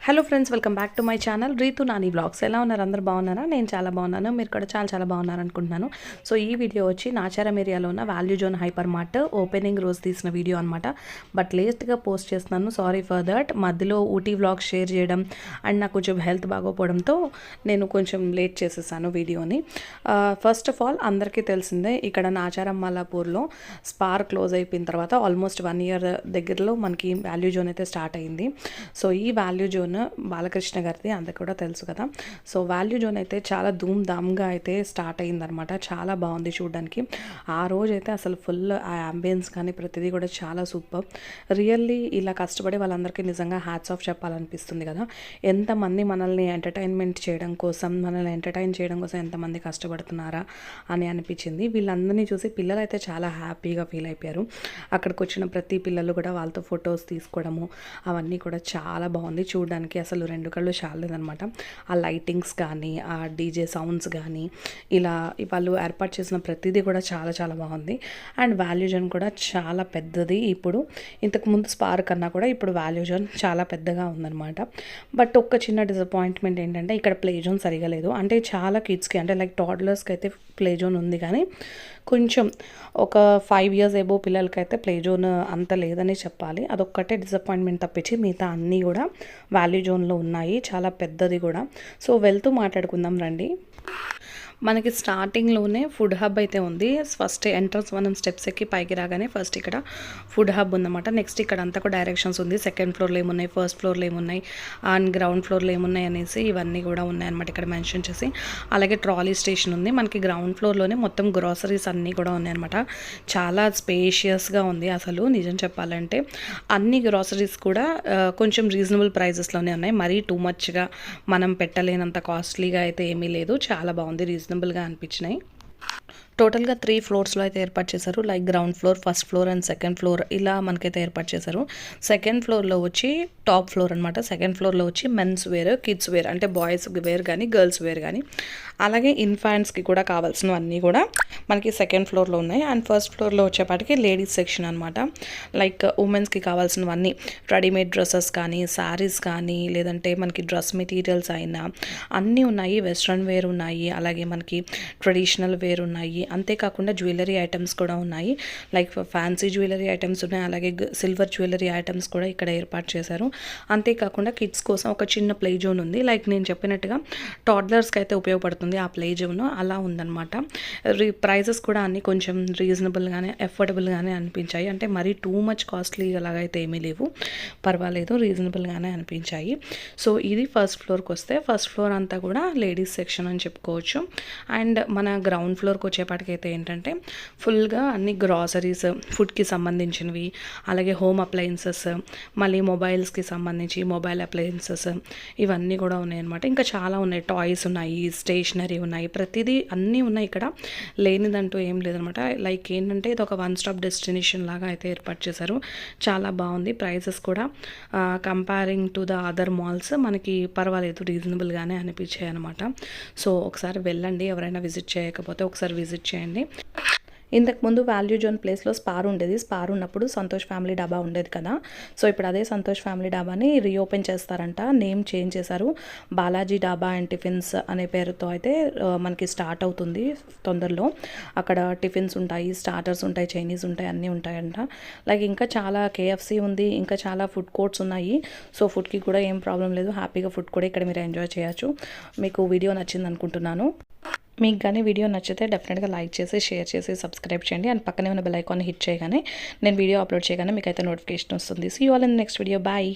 Hello friends, welcome back to my channel Ritu Nani blogs. ఎలా ఉన్నారు? అందరు బాగున్నారా? నేను చాలా బాగున్నాను. మీరు కూడా చాలా బాగున్నారు అనుకుంటున్నాను. సో ఈ వీడియో వచ్చి నాచారం ఏరియాలో ఉన్న value zone hyper mart opening రోజు తీసిన వీడియో అనమాట. బట్ లేట్గా పోస్ట్ చేస్తున్నాను, సారీ ఫర్ దట్. మధ్యలో ఊటీ వ్లాగ్స్ షేర్ చేయడం అండ్ నాకు కొంచెం హెల్త్ బాగోపోవడంతో నేను కొంచెం లేట్ చేసేసాను వీడియోని. ఫస్ట్ ఆఫ్ ఆల్ అందరికీ తెలిసిందే, ఇక్కడ నాచారం మల్లాపూర్లో స్పార్ క్లోజ్ అయిపోయిన తర్వాత ఆల్మోస్ట్ 1 year దగ్గరలో మనకి వాల్యూ జోన్ అయితే స్టార్ట్ అయింది. సో ఈ వాల్యూ జోన్ బాలకృష్ణ గారిది అందరికి కూడా తెలుసు కదా. సో వాల్యూ జోన్ అయితే చాలా ధూమ్ ధామ్గా అయితే స్టార్ట్ అయిందనమాట. చాలా బాగుంది చూడడానికి. ఆ రోజు అయితే అసలు ఫుల్ ఆ అంబియన్స్ కానీ ప్రతిదీ కూడా చాలా సూపర్. రియల్లీ ఇలా కష్టపడే వాళ్ళందరికీ నిజంగా హ్యాట్స్ ఆఫ్ చెప్పాలనిపిస్తుంది కదా. ఎంతమంది మనల్ని ఎంటర్టైన్ చేయడం కోసం ఎంతమంది కష్టపడుతున్నారా అని అనిపించింది. వీళ్ళందరినీ చూసి పిల్లలు అయితే చాలా హ్యాపీగా ఫీల్ అయిపోయారు. అక్కడికి వచ్చిన ప్రతి పిల్లలు కూడా వాళ్ళతో ఫొటోస్ తీసుకోవడము అవన్నీ కూడా చాలా బాగుంది చూడడానికి. అసలు 2 కళ్ళు చాలేదనమాట. ఆ లైటింగ్స్ కానీ, ఆ డీజే సౌండ్స్ కానీ, ఇలా వాళ్ళు ఏర్పాటు చేసిన ప్రతిదీ కూడా చాలా బాగుంది. అండ్ వాల్యూ జోన్ కూడా చాలా పెద్దది. ఇప్పుడు ఇంతకుముందు స్పార్ కన్నా కూడా ఇప్పుడు వాల్యూ జోన్ చాలా పెద్దగా ఉందన్నమాట. బట్ ఒక్క చిన్న డిసప్పాయింట్మెంట్ ఏంటంటే ఇక్కడ ప్లే జోన్ సరిగా లేదు. అంటే చాలా కిడ్స్కి, అంటే లైక్ టాడ్లర్స్కి అయితే ప్లే జోన్ ఉంది, కానీ కొంచెం ఒక 5 years ఎబో పిల్లలకైతే ప్లే జోన్ అంత లేదని చెప్పాలి. అదొక్కటే డిసప్పాయింట్మెంట్ తప్పించి మిగతా అన్నీ కూడా వాల్యూ జోన్లో ఉన్నాయి, చాలా పెద్దది కూడా. సో వెళ్తూ మాట్లాడుకుందాం రండి. మనకి స్టార్టింగ్లోనే ఫుడ్ హబ్ అయితే ఉంది. ఫస్ట్ ఎంట్రన్స్ మనం స్టెప్స్ ఎక్కి పైకి రాగానే ఫస్ట్ ఇక్కడ ఫుడ్ హబ్ ఉందన్నమాట. నెక్స్ట్ ఇక్కడ అంతా కూడా డైరెక్షన్స్ ఉంది. సెకండ్ ఫ్లోర్లో ఏమున్నాయి, ఫస్ట్ ఫ్లోర్లో ఏమున్నాయి అండ్ గ్రౌండ్ ఫ్లోర్లో ఏమున్నాయి అనేసి ఇవన్నీ కూడా ఉన్నాయన్నమాట ఇక్కడ మెన్షన్ చేసి. అలాగే ట్రాలీ స్టేషన్ ఉంది. మనకి గ్రౌండ్ ఫ్లోర్లోనే మొత్తం గ్రాసరీస్ అన్నీ కూడా ఉన్నాయన్నమాట. చాలా స్పేషియస్గా ఉంది అసలు నిజం చెప్పాలంటే. అన్ని గ్రాసరీస్ కూడా కొంచెం రీజనబుల్ ప్రైజెస్లోనే ఉన్నాయి. మరీ టూ మచ్గా మనం పెట్టలేనంత కాస్ట్లీగా అయితే ఏమీ లేదు. చాలా బాగుంది, రీజనబుల్గా అనిపించినాయి. టోటల్గా 3 floors అయితే ఏర్పాటు చేశారు. Like ground floor, first floor and second floor ఇలా మనకైతే ఏర్పాటు చేశారు. సెకండ్ ఫ్లోర్లో వచ్చి టాప్ ఫ్లోర్ అనమాట. సెకండ్ ఫ్లోర్లో వచ్చి మెన్స్ వేర్, కిడ్స్ వేర్, అంటే బాయ్స్ వేర్ కానీ గర్ల్స్ వేర్ కానీ, అలాగే ఇన్ఫాంట్స్కి కూడా కావాల్సినవన్నీ కూడా మనకి సెకండ్ ఫ్లోర్లో ఉన్నాయి. అండ్ ఫస్ట్ ఫ్లోర్లో వచ్చేపాటికి లేడీస్ సెక్షన్ అనమాట. లైక్ ఉమెన్స్కి కావాల్సినవన్నీ రెడీమేడ్ డ్రెస్సెస్ కానీ, శారీస్ కానీ, లేదంటే మనకి డ్రెస్ మెటీరియల్స్ అయినా అన్నీ ఉన్నాయి. వెస్ట్రన్ వేర్ ఉన్నాయి, అలాగే మనకి ట్రెడిషనల్ వేర్ ఉన్నాయి. అంతేకాకుండా జ్యువెలరీ ఐటమ్స్ కూడా ఉన్నాయి. లైక్ ఫ్యాన్సీ జ్యువెలరీ ఐటమ్స్ ఉన్నాయి, అలాగే సిల్వర్ జ్యువెలరీ ఐటమ్స్ కూడా ఇక్కడ ఏర్పాటు చేశారు. అంతేకాకుండా కిడ్స్ కోసం ఒక చిన్న ప్లే జోన్ ఉంది. లైక్ నేను చెప్పినట్టుగా టాడ్లర్స్కి అయితే ఉపయోగపడుతుంది ఆ ప్లే జోన్, అలా ఉందన్నమాట. ప్రైజెస్ కూడా అన్నీ కొంచెం రీజనబుల్గానే, అఫోర్డబుల్గానే అనిపించాయి. అంటే మరీ టూ మచ్ కాస్ట్లీ అలాగైతే ఏమీ లేవు, పర్వాలేదు, రీజనబుల్గానే అనిపించాయి. సో ఇది ఫస్ట్ ఫ్లోర్కి వస్తే, ఫస్ట్ ఫ్లోర్ అంతా కూడా లేడీస్ సెక్షన్ అని చెప్పుకోవచ్చు. అండ్ మన గ్రౌండ్ ఫ్లోర్కి వచ్చేపాటికి అయితే ఏంటంటే ఫుల్గా అన్ని గ్రాసరీస్, ఫుడ్కి సంబంధించినవి, అలాగే హోమ్ అప్లయన్సెస్, మళ్ళీ మొబైల్స్కి సంబంధించి మొబైల్ అప్లయన్సెస్ ఇవన్నీ కూడా ఉన్నాయన్నమాట. ఇంకా చాలా ఉన్నాయి. టాయ్స్ ఉన్నాయి, స్టేషనరీ ఉన్నాయి, ప్రతిదీ అన్నీ ఉన్నాయి ఇక్కడ. లేనిదంటూ ఏం లేదనమాట. లైక్ ఏంటంటే ఇది ఒక వన్ స్టాప్ డెస్టినేషన్ లాగా అయితే ఏర్పాటు చేశారు. చాలా బాగుంది. ప్రైజెస్ కూడా comparing to the other malls మనకి పర్వాలేదు, రీజనబుల్గానే అనిపించాయి అనమాట. సో ఒకసారి వెళ్ళండి, ఎవరైనా విజిట్ చేయకపోతే ఒకసారి విజిట్ చేయండి. ఇంతకుముందు వాల్యూ జోన్ ప్లేస్లో స్పార్ ఉండేది. స్పార్ ఉన్నప్పుడు సంతోష్ ఫ్యామిలీ డాబా ఉండేది కదా. సో ఇప్పుడు అదే సంతోష్ ఫ్యామిలీ డాబాని రీఓపెన్ చేస్తారంట. నేమ్ చేంజ్ చేశారు. బాలాజీ డాబా అండ్ టిఫిన్స్ అనే పేరుతో అయితే మనకి స్టార్ట్ అవుతుంది తొందరలో. అక్కడ టిఫిన్స్ ఉంటాయి, స్టార్టర్స్ ఉంటాయి, చైనీస్ ఉంటాయి, అన్నీ ఉంటాయంట. లైక్ ఇంకా చాలా KFC ఉంది, ఇంకా చాలా ఫుడ్ కోర్ట్స్ ఉన్నాయి. సో ఫుడ్కి కూడా ఏం ప్రాబ్లం లేదు, హ్యాపీగా ఫుడ్ కూడా ఇక్కడ మీరు ఎంజాయ్ చేయొచ్చు. మీకు వీడియో నచ్చింది అనుకుంటున్నాను. మీకు కానీ వీడియో నచ్చితే డెఫినెట్గా లైక్ చేసి, షేర్ చేసి, సబ్స్క్రైబ్ చేయండి. అండ్ పక్కనే ఉన్న బెల్ ఐకాన్ హిట్ చేయగానే నేను వీడియో అప్లోడ్ చేయగానే మీకు అయితే నోటిఫికేషన్ వస్తుంది. See you all in next video. Bye.